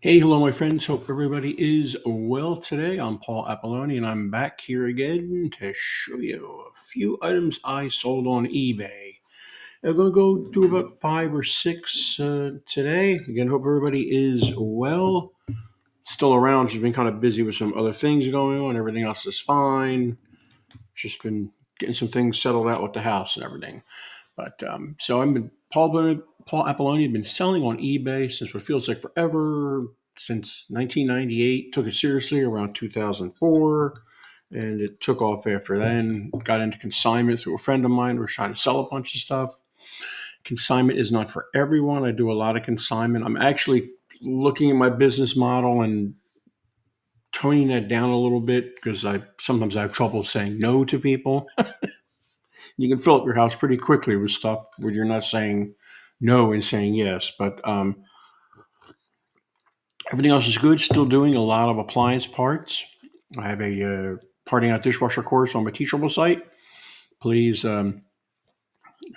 Hey, hello, my friends. Hope everybody is well today. I'm Paul Apolloni, and I'm back here again to show you a few items I sold on eBay. I'm going to go through about 5 or 6 today. Again, hope everybody is well. Still around. Just been kind of busy with some other things going on. Everything else is fine. Just been getting some things settled out with the house and everything. But so I've been Paul Apolloni. I've been selling on eBay since what feels like forever, since 1998. Took it seriously around 2004, and it took off after then. Got into consignment through a friend of mine who was trying to sell a bunch of stuff. Consignment is not for everyone. I do a lot of consignment. I'm actually looking at my business model and toning that down a little bit because I sometimes have trouble saying no to people. You can fill up your house pretty quickly with stuff where you're not saying no and saying yes. But everything else is good. Still doing a lot of appliance parts. I have a parting out dishwasher course on my Teachable site. Please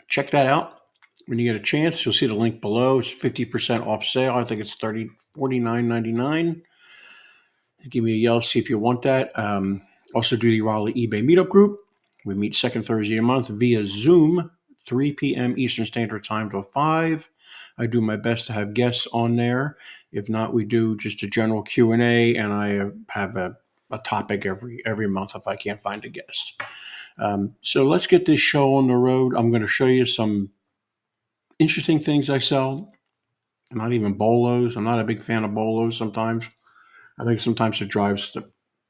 check that out when you get a chance. You'll see the link below. It's 50% off sale. I think it's $49.99. Give me a yell, see if you want that. Also do the Raleigh eBay Meetup Group. We meet second Thursday a month via Zoom, 3 p.m. Eastern Standard Time till 5. I do my best to have guests on there. If not, we do just a general Q&A, and I have a topic every month if I can't find a guest. So let's get this show on the road. I'm going to show you some interesting things I sell. Not even bolos. I'm not a big fan of bolos sometimes. I think sometimes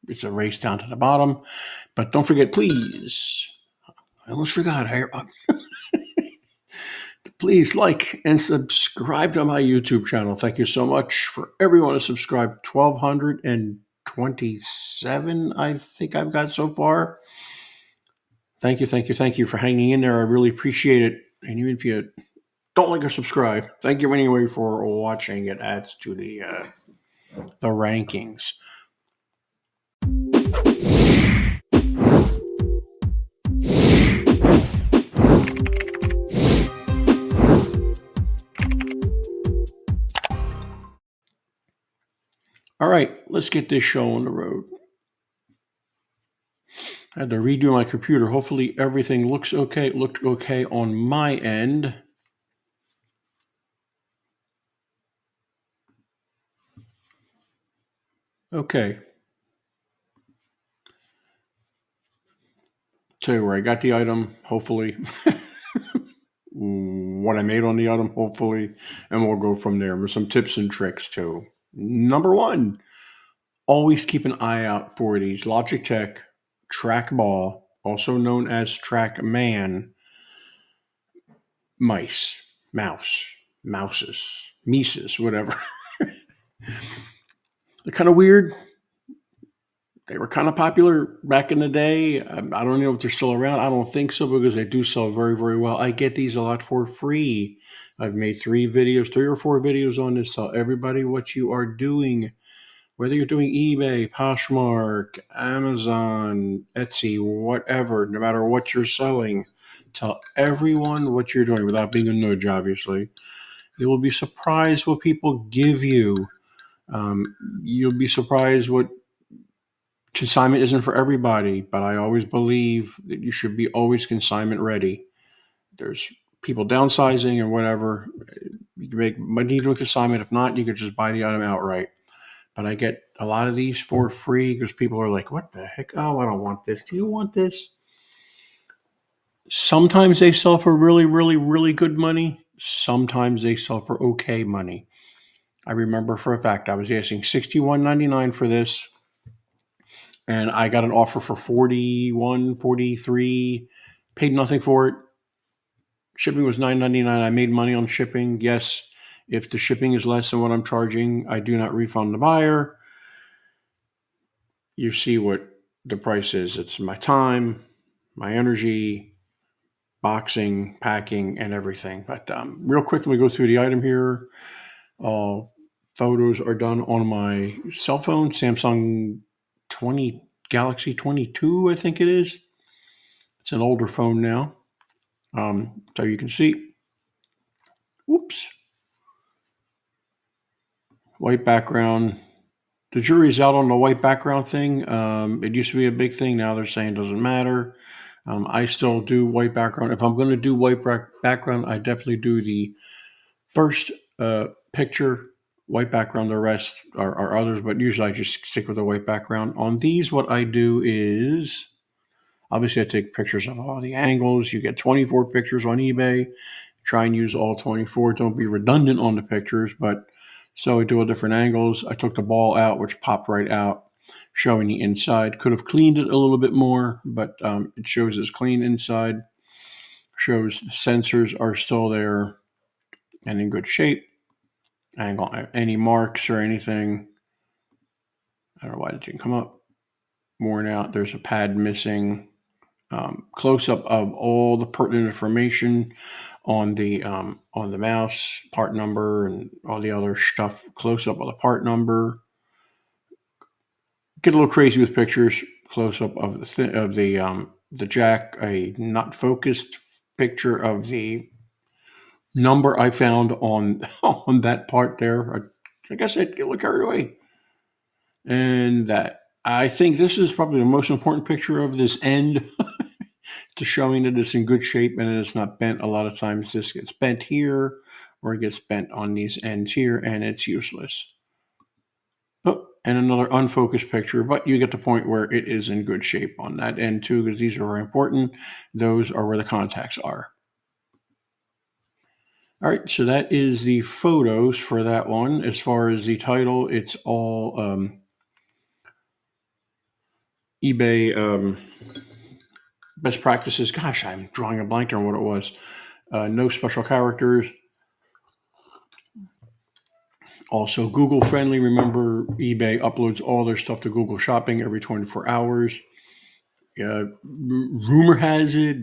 it's a race down to the bottom. But don't forget, please, I almost forgot. Please like and subscribe to my YouTube channel. Thank you so much for everyone who subscribed. 1,227, I think I've got so far. Thank you for hanging in there. I really appreciate it. And even if you don't like or subscribe, thank you anyway for watching. It adds to the rankings. All right, let's get this show on the road. I had to redo my computer. Hopefully everything looks okay. It looked okay on my end. Okay. Tell you where I got the item, hopefully. What I made on the item, hopefully. And we'll go from there with some tips and tricks too. Number one, always keep an eye out for these Logitech trackball, also known as TrackMan Mises, whatever. They're kind of weird. They were kind of popular back in the day. I don't know if they're still around. I don't think so because they do sell very, very well. I get these a lot for free. I've made 3 or 4 videos on this. Tell everybody what you are doing, whether you're doing eBay, Poshmark, Amazon, Etsy, whatever, no matter what you're selling. Tell everyone what you're doing without being a nudge, obviously. You will be surprised what people give you. You'll be surprised what consignment isn't for everybody, but I always believe that you should be always consignment ready. There's people downsizing and whatever. You can make money doing consignment. If not, you could just buy the item outright. But I get a lot of these for free because people are like, what the heck? Oh, I don't want this. Do you want this? Sometimes they sell for really, really, really good money. Sometimes they sell for okay money. I remember for a fact I was asking $61.99 for this. And I got an offer for 41, 43, paid nothing for it. Shipping was $9.99. I made money on shipping. Yes, if the shipping is less than what I'm charging, I do not refund the buyer. You see what the price is. It's my time, my energy, boxing, packing, and everything. But real quick, let me go through the item here. Photos are done on my cell phone, Samsung Galaxy 22, I think it is. It's an older phone now. So you can see, whoops. white background. The jury's out on the white background thing. It used to be a big thing. Now they're saying it doesn't matter. I still do white background. If I'm going to do white background, I definitely do the first picture, white background. The rest are others, but usually I just stick with the white background. On these, what I do is obviously I take pictures of all the angles. You get 24 pictures on eBay. Try and use all 24. Don't be redundant on the pictures, but so I do all different angles. I took the ball out, which popped right out, showing the inside. Could have cleaned it a little bit more, but it shows it's clean inside. Shows the sensors are still there and in good shape. I ain't got any marks or anything. I don't know why it didn't come up. Worn out. There's a pad missing. Close-up of all the pertinent information on the mouse, part number, and all the other stuff. Close-up of the part number. Get a little crazy with pictures. Close-up of the jack. A not focused picture of the number I found on on that part there. Like I said, get a little carried away. And that I think this is probably the most important picture of this end. To showing that it's in good shape and it's not bent. A lot of times this gets bent here or it gets bent on these ends here and it's useless. Oh, and another unfocused picture, but you get the point where it is in good shape on that end too, because these are very important. Those are where the contacts are. All right, so that is the photos for that one. As far as the title, it's all eBay best practices. Gosh, I'm drawing a blank on what it was. No special characters. Also, Google friendly. Remember, eBay uploads all their stuff to Google Shopping every 24 hours. Rumor has it,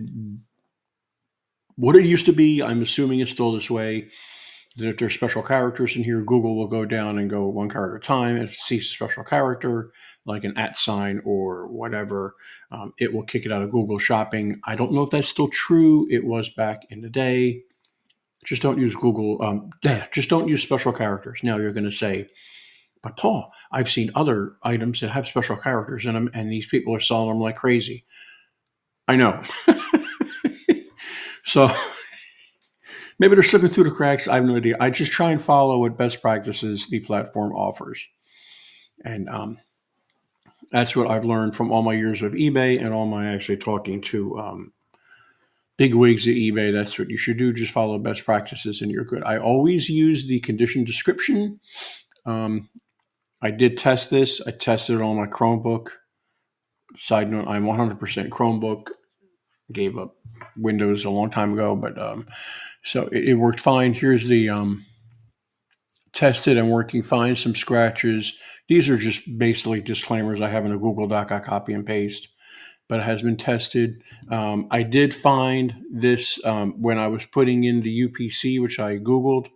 what it used to be, I'm assuming it's still this way, that if there's special characters in here, Google will go down and go one character at a time. If it sees a special character, like an @ or whatever, it will kick it out of Google Shopping. I don't know if that's still true. It was back in the day. Just don't use Google. Just don't use special characters. Now you're going to say, but Paul, I've seen other items that have special characters in them, and these people are selling them like crazy. I know. So maybe they're slipping through the cracks. I have no idea. I just try and follow what best practices the platform offers. And that's what I've learned from all my years of eBay and all my actually talking to big wigs at eBay. That's what you should do. Just follow best practices and you're good. I always use the condition description. I did test this. I tested it on my Chromebook. Side note, I'm 100% Chromebook. Gave up Windows a long time ago, but so it worked fine. Here's the tested and working fine. Some scratches. These are just basically disclaimers I have in a Google Doc. I copy and paste, but it has been tested. I did find this when I was putting in the UPC, which I Googled.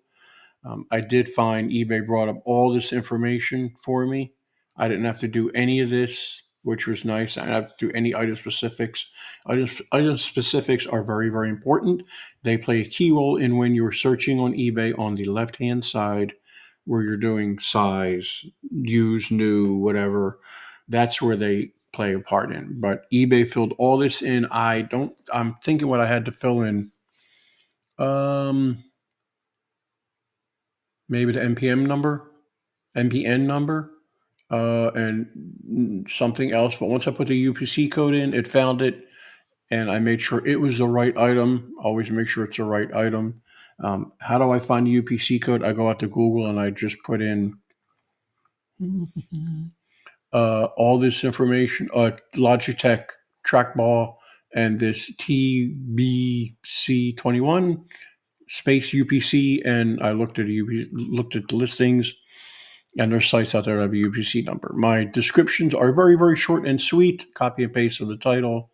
I did find eBay brought up all this information for me. I didn't have to do any of this, which was nice. I didn't have to do any item specifics. Item specifics are very, very important. They play a key role in when you're searching on eBay on the left-hand side where you're doing size, used, new, whatever. That's where they play a part in. But eBay filled all this in. I'm thinking what I had to fill in. Maybe the NPN number, and something else. But once I put the UPC code in, it found it, and I made sure it was the right item. Always make sure it's the right item. How do I find the UPC code? I go out to Google and I just put in all this information, Logitech trackball, and this TBC21 space UPC, and I looked at the listings, and there's sites out there that have a UPC number. My descriptions are very, very short and sweet. Copy and paste of the title,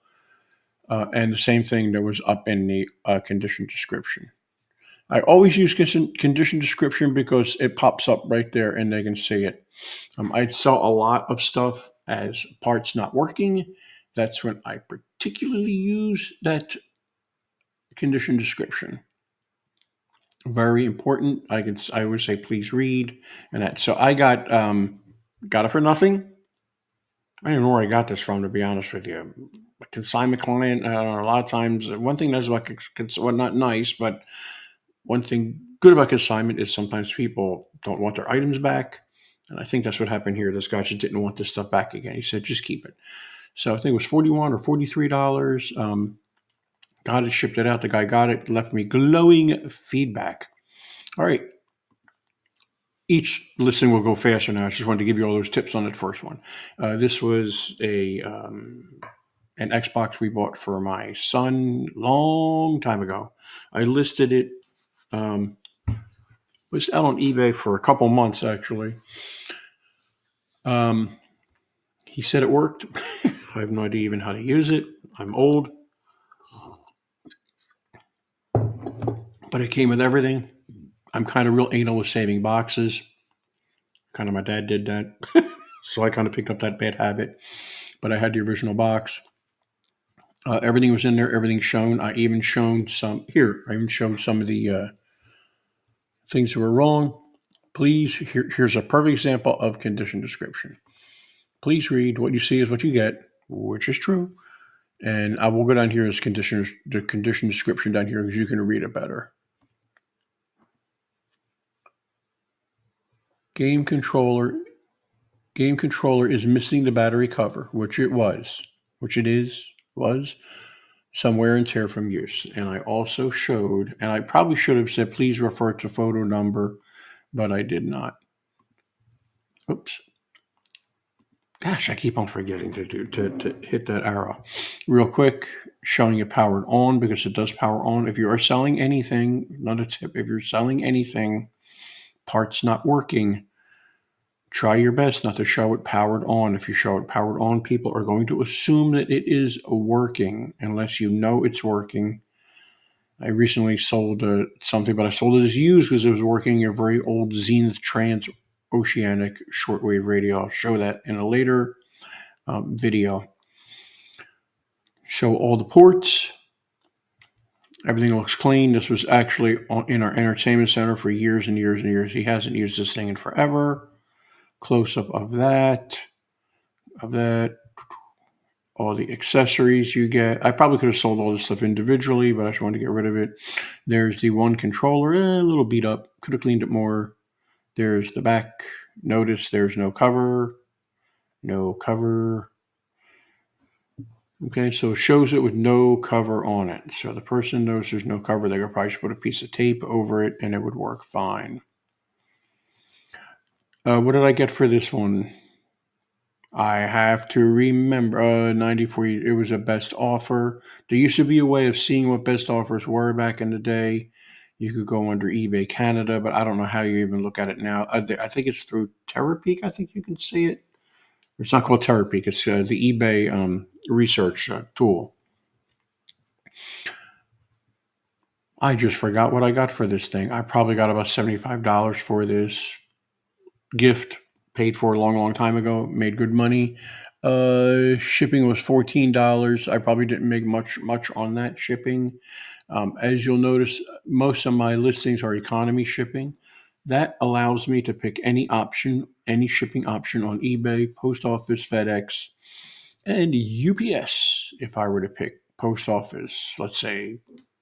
and the same thing that was up in the condition description. I always use condition description because it pops up right there and they can see it. I sell a lot of stuff as parts not working. That's when I particularly use that condition description. Very important. I would say please read and that. So I got it for nothing. I don't know where I got this from, to be honest with you. A consignment client. A lot of times, one thing that's about well, not nice, but one thing good about consignment is sometimes people don't want their items back. And I think that's what happened here. This guy just didn't want this stuff back again. He said, just keep it. So I think it was $41 or $43. Got it, shipped it out. The guy got it, left me glowing feedback. All right. Each listing will go faster now. I just wanted to give you all those tips on that first one. This was an Xbox we bought for my son long time ago. I listed it. Was out on eBay for a couple months actually. He said it worked. I have no idea even how to use it. I'm old, but it came with everything. I'm kind of real anal with saving boxes. Kind of my dad did that. So I kind of picked up that bad habit. But I had the original box. Everything was in there. Everything's shown. I even showed some of the things that were wrong. Please, here's a perfect example of condition description. Please read. What you see is what you get, which is true. And I will go down here as the condition description down here because you can read it better. Game controller is missing the battery cover, which it was some wear and tear from use. And I also showed, and I probably should have said, please refer to photo number, but I did not. Oops. Gosh, I keep on forgetting to hit that arrow. Real quick, showing it powered on because it does power on. If you are selling anything, another tip, if you're selling anything, parts not working, try your best not to show it powered on. If you show it powered on, people are going to assume that it is working unless you know it's working. I recently sold something, but I sold it as used because it was working a very old Zenith transoceanic shortwave radio. I'll show that in a later video. Show all the ports. Everything looks clean. This was actually in our entertainment center for years and years and years. He hasn't used this thing in forever. Close up of that. All the accessories you get. I probably could have sold all this stuff individually, but I just wanted to get rid of it. There's the one controller, a little beat up. Could have cleaned it more. There's the back. Notice there's no cover. No cover. Okay, so it shows it with no cover on it. So the person knows there's no cover. They could probably just put a piece of tape over it and it would work fine. What did I get for this one? I have to remember 94. It was a best offer. There used to be a way of seeing what best offers were back in the day. You could go under eBay Canada, but I don't know how you even look at it now. I think it's through TerraPeak. I think you can see it. It's not called TerraPeak. It's the eBay research tool. I just forgot what I got for this thing. I probably got about $75 for this gift. Paid for a long, long time ago. Made good money. Shipping was $14. I probably didn't make much on that shipping. As you'll notice, most of my listings are economy shipping. That allows me to pick any shipping option on eBay, Post Office, FedEx, and UPS. If I were to pick Post Office, let's say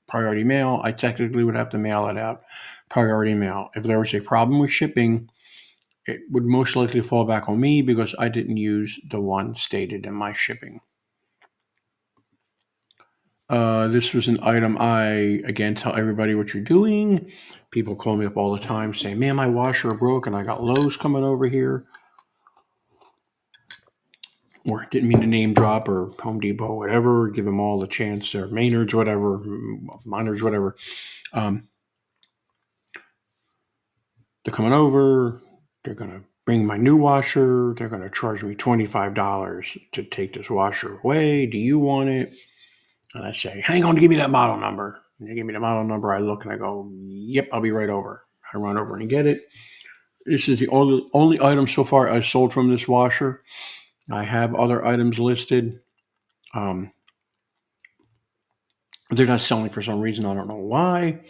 priority mail, I technically would have to mail it out priority mail. If there was a problem with shipping, it would most likely fall back on me because I didn't use the one stated in my shipping. This was an item I, again, tell everybody what you're doing. People call me up all the time saying, man, my washer broke and I got Lowe's coming over here. Or didn't mean to name drop or Home Depot, whatever. Give them all the chance, or Maynard's, whatever, Miners, whatever. They're coming over. They're going to bring my new washer. They're going to charge me $25 to take this washer away. Do you want it? And I say, hang on, give me that model number. And they give me the model number. I look and I go, yep, I'll be right over. I run over and get it. This is the only item so far I sold from this washer. I have other items listed. They're not selling for some reason. I don't know why.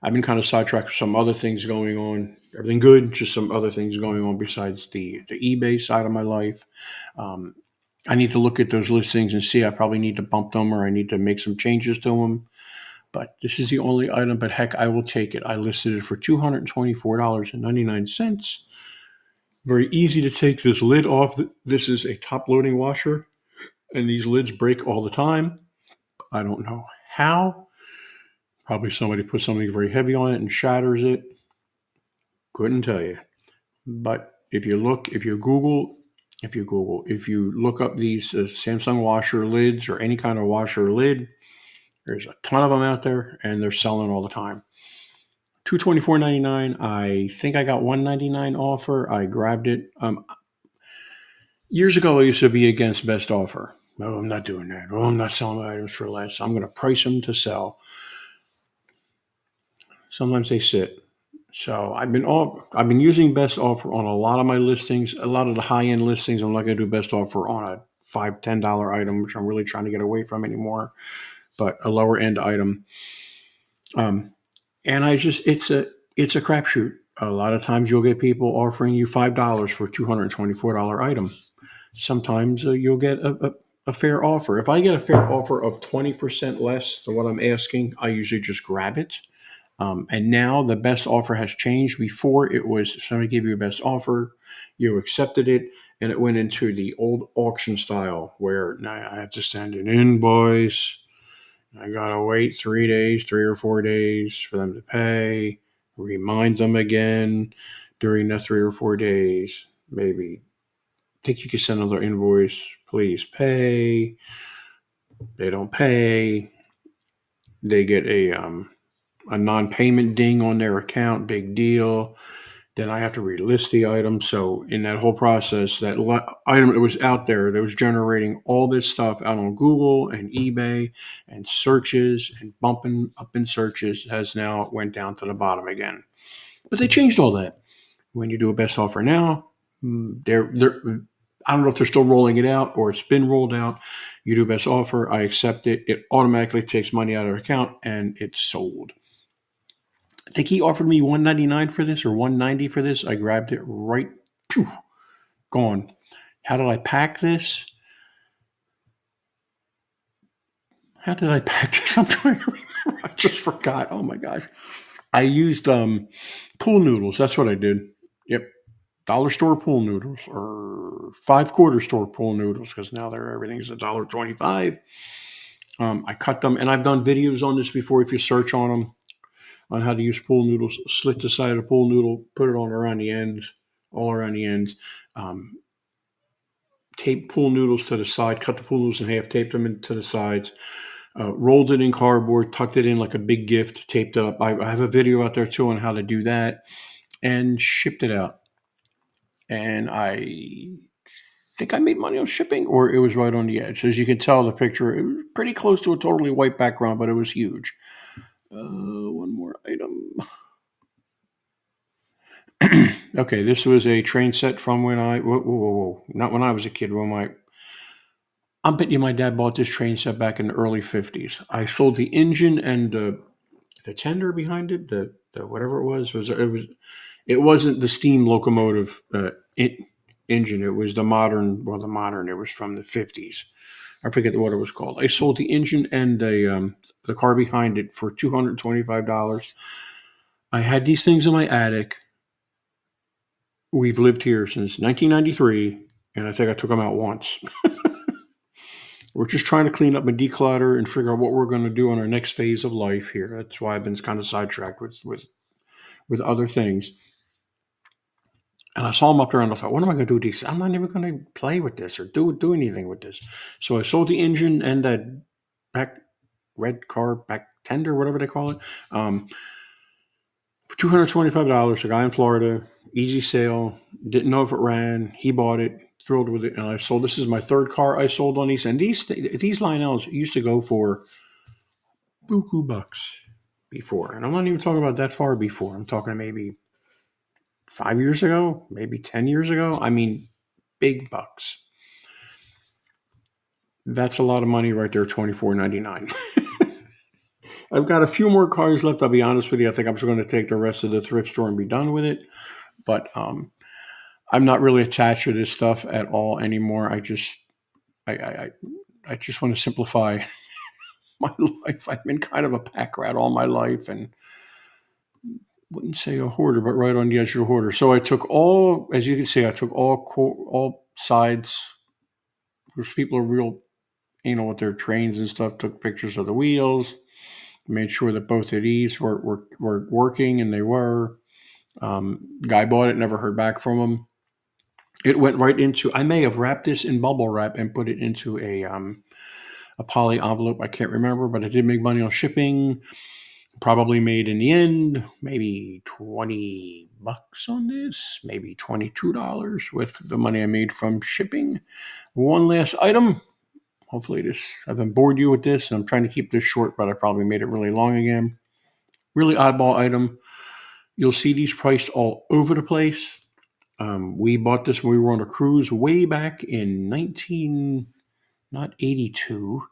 I've been kind of sidetracked with some other things going on. Everything good, just some other things going on besides the eBay side of my life. Um, I need to look at those listings and see. I probably need to bump them, or I need to make some changes to them. But this is the only item. But heck, I will take it. I listed it for $224.99. Very easy to take this lid off. This is a top loading washer, and these lids break all the time. I don't know how. Probably somebody put something very heavy on it and shatters it. Couldn't tell you. But if you look, if you look up these Samsung washer lids or any kind of washer lid, there's a ton of them out there, and they're selling all the time. $224.99. I think I got $199 offer. I grabbed it. Years ago, I used to be against best offer. No, I'm not doing that. Oh, I'm not selling my items for less. I'm going to price them to sell. Sometimes they sit. So I've been using best offer on a lot of my listings. A lot of the high end listings, I'm not going to do best offer on a $5-10 item, which I'm really trying to get away from anymore. But a lower end item, and it's a crapshoot. A lot of times you'll get people offering you $5 for a $224 item. Sometimes you'll get a fair offer. If I get a fair offer of 20% less than what I'm asking, I usually just grab it. And now the best offer has changed. Before it was somebody gave you a best offer, you accepted it, and it went into the old auction style where now I have to send an invoice. I gotta wait 3 or 4 days for them to pay. Remind them again during the 3 or 4 days. Maybe think you can send another invoice. Please pay. They don't pay. They get a non-payment ding on their account. Big deal. Then I have to relist the item. So in that whole process, that item that was out there that was generating all this stuff out on Google and eBay and searches and bumping up in searches has now went down to the bottom again. But they changed all that. When you do a best offer now, they're I don't know if they're still rolling it out or it's been rolled out. You do best offer, I accept it. It automatically takes money out of their account and it's sold. I think he offered me $199 for this or $190 for this. I grabbed it right, gone. How did I pack this? How did I pack this? I'm trying to remember. I just forgot. Oh my gosh. I used pool noodles. That's what I did. Yep. Dollar store pool noodles or 5-quarter store pool noodles because now everything's $1.25. I cut them, and I've done videos on this before. If you search on them, on how to use pool noodles, slit the side of the pool noodle, put it on around the ends, all around the ends. Tape pool noodles to the side, cut the pool noodles in half, taped them into the sides, rolled it in cardboard, tucked it in like a big gift, taped it up. I have a video out there too on how to do that, and shipped it out. And I think I made money on shipping, or it was right on the edge. As you can tell, the picture, it was pretty close to a totally white background, but it was huge. One more item. Okay, this was a train set from when not when I was a kid. I bet you my dad bought this train set back in the early 50s. I sold the engine and the tender behind it, the whatever it was. It wasn't the steam locomotive engine. It was the modern. Well, the modern. It was from the 50s. I forget what it was called. I sold the engine and the car behind it for $225. I had these things in my attic. We've lived here since 1993, and I think I took them out once. We're just trying to clean up and declutter and figure out what we're going to do on our next phase of life here. That's why I've been kind of sidetracked with other things. And I saw them up there and I thought, what am I going to do with these? I'm not even going to play with this or do anything with this. So I sold the engine and that back tender, whatever they call it, for $225. A guy in Florida, easy sale, didn't know if it ran. He bought it, thrilled with it, and I sold. This is my third car I sold on these, and these Lionels used to go for buku bucks before, and I'm not even talking about that far before. I'm talking maybe 5 years ago, maybe 10 years ago. I mean, big bucks. That's a lot of money right there, $24.99. I've got a few more cars left. I'll be honest with you. I think I'm just going to take the rest of the thrift store and be done with it. But I'm not really attached to this stuff at all anymore. I just want to simplify my life. I've been kind of a pack rat all my life, and wouldn't say a hoarder, but right on the edge of a hoarder. So I took all, as you can see, I took all sides. Because people are real, with their trains and stuff. Took pictures of the wheels, made sure that both of these were working, and they were. Guy bought it, never heard back from him. It went right into. I may have wrapped this in bubble wrap and put it into a poly envelope. I can't remember, but I did make money on shipping. Probably made in the end maybe $20 on this, maybe $22 with the money I made from shipping. One last item. Hopefully I haven't bored you with this, and I'm trying to keep this short, but I probably made it really long again. Really oddball item. You'll see these priced all over the place. We bought this when we were on a cruise way back in 1982,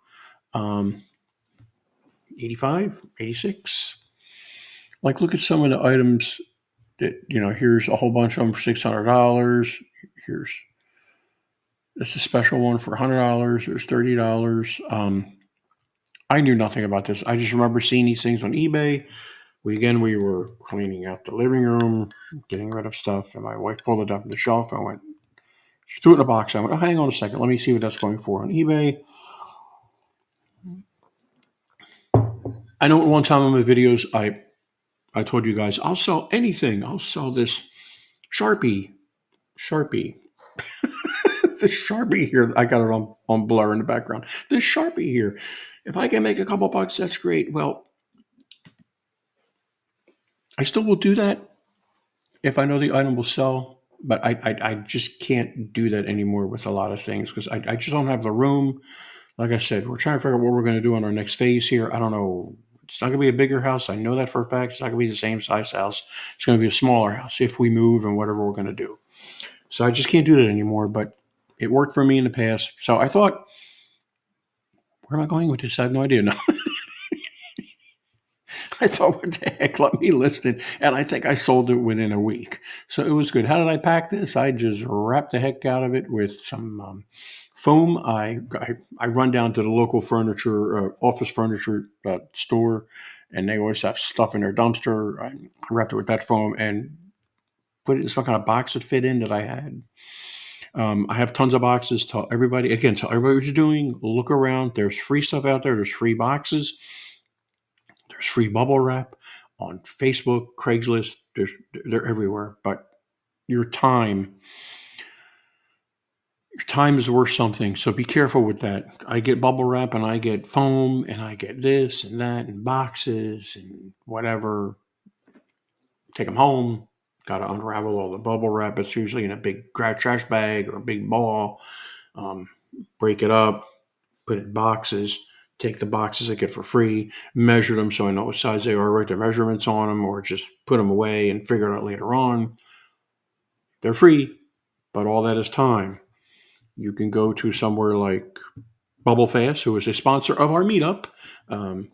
85, 86. Like, look at some of the items that, here's a whole bunch of them for $600. That's a special one for $100. There's $30. I knew nothing about this. I just remember seeing these things on eBay. We were cleaning out the living room, getting rid of stuff, and my wife pulled it up from the shelf. She threw it in a box. I went, oh, hang on a second. Let me see what that's going for on eBay. I know at one time in my videos, I told you guys, I'll sell anything. I'll sell this Sharpie. This Sharpie here. I got it on blur in the background. This Sharpie here. If I can make a couple bucks, that's great. Well, I still will do that if I know the item will sell, but I just can't do that anymore with a lot of things because I just don't have the room. Like I said, we're trying to figure out what we're going to do on our next phase here. I don't know. It's not going to be a bigger house. I know that for a fact. It's not going to be the same size house. It's going to be a smaller house if we move and whatever we're going to do. So I just can't do that anymore, but it worked for me in the past. So I thought, where am I going with this? I have no idea. No. I thought, what the heck, let me list it. And I think I sold it within a week. So it was good. How did I pack this? I just wrapped the heck out of it with some foam. I run down to the local office furniture store, and they always have stuff in their dumpster. I wrapped it with that foam and put it in some kind of box that fit in that I had. I have tons of boxes. Tell everybody what you're doing. Look around. There's free stuff out there. There's free boxes. There's free bubble wrap on Facebook, Craigslist. They're everywhere. But your time is worth something. So be careful with that. I get bubble wrap and I get foam and I get this and that and boxes and whatever. Take them home. Got to unravel all the bubble wrap. It's usually in a big trash bag or a big ball. Break it up, put it in boxes. Take the boxes I get for free, measure them so I know what size they are, write their measurements on them, or just put them away and figure it out later on. They're free, but all that is time. You can go to somewhere like Bubble Fast, who is a sponsor of our meetup, and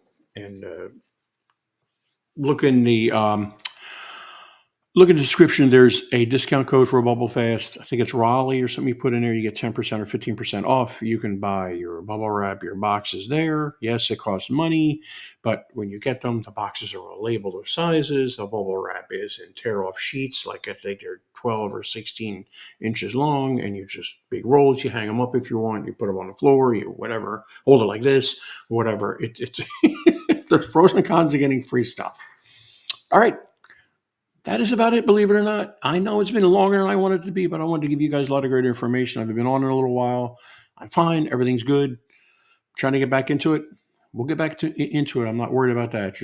look in the description. There's a discount code for a Bubble Fast. I think it's Raleigh or something you put in there. You get 10% or 15% off. You can buy your bubble wrap, your boxes there. Yes, it costs money, but when you get them, the boxes are all labeled with sizes. The bubble wrap is in tear-off sheets, like I think they're 12 or 16 inches long, and you just big rolls. You hang them up if you want. You put them on the floor. You whatever. Hold it like this. Whatever. There's pros and cons of getting free stuff. All right. That is about it, believe it or not. I know it's been longer than I wanted it to be, but I wanted to give you guys a lot of great information. I've been on it a little while. I'm fine. Everything's good. Trying to get back into it. We'll get back into it. I'm not worried about that.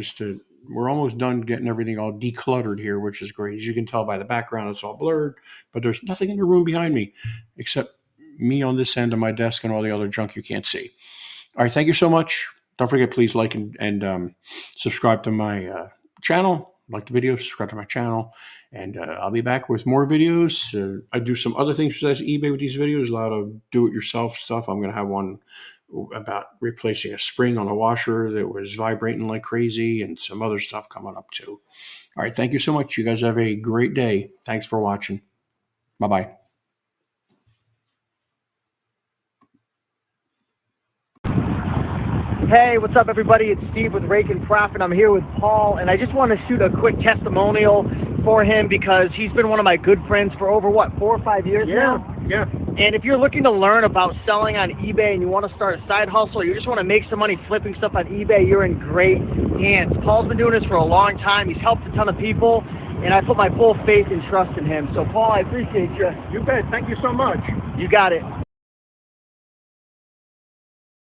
We're almost done getting everything all decluttered here, which is great. As you can tell by the background, it's all blurred, but there's nothing in the room behind me except me on this end of my desk and all the other junk you can't see. All right. Thank you so much. Don't forget, please like and subscribe to my channel. Like the video, subscribe to my channel, and I'll be back with more videos. I do some other things besides eBay with these videos, a lot of do-it-yourself stuff. I'm going to have one about replacing a spring on a washer that was vibrating like crazy, and some other stuff coming up too. All right, thank you so much. You guys have a great day. Thanks for watching. Bye-bye. Hey, what's up, everybody? It's Steve with Raiken Profits. I'm here with Paul, and I just want to shoot a quick testimonial for him because he's been one of my good friends for over, 4 or 5 years now? Yeah. And if you're looking to learn about selling on eBay and you want to start a side hustle, or you just want to make some money flipping stuff on eBay, you're in great hands. Paul's been doing this for a long time. He's helped a ton of people, and I put my full faith and trust in him. So, Paul, I appreciate you. You bet. Thank you so much. You got it.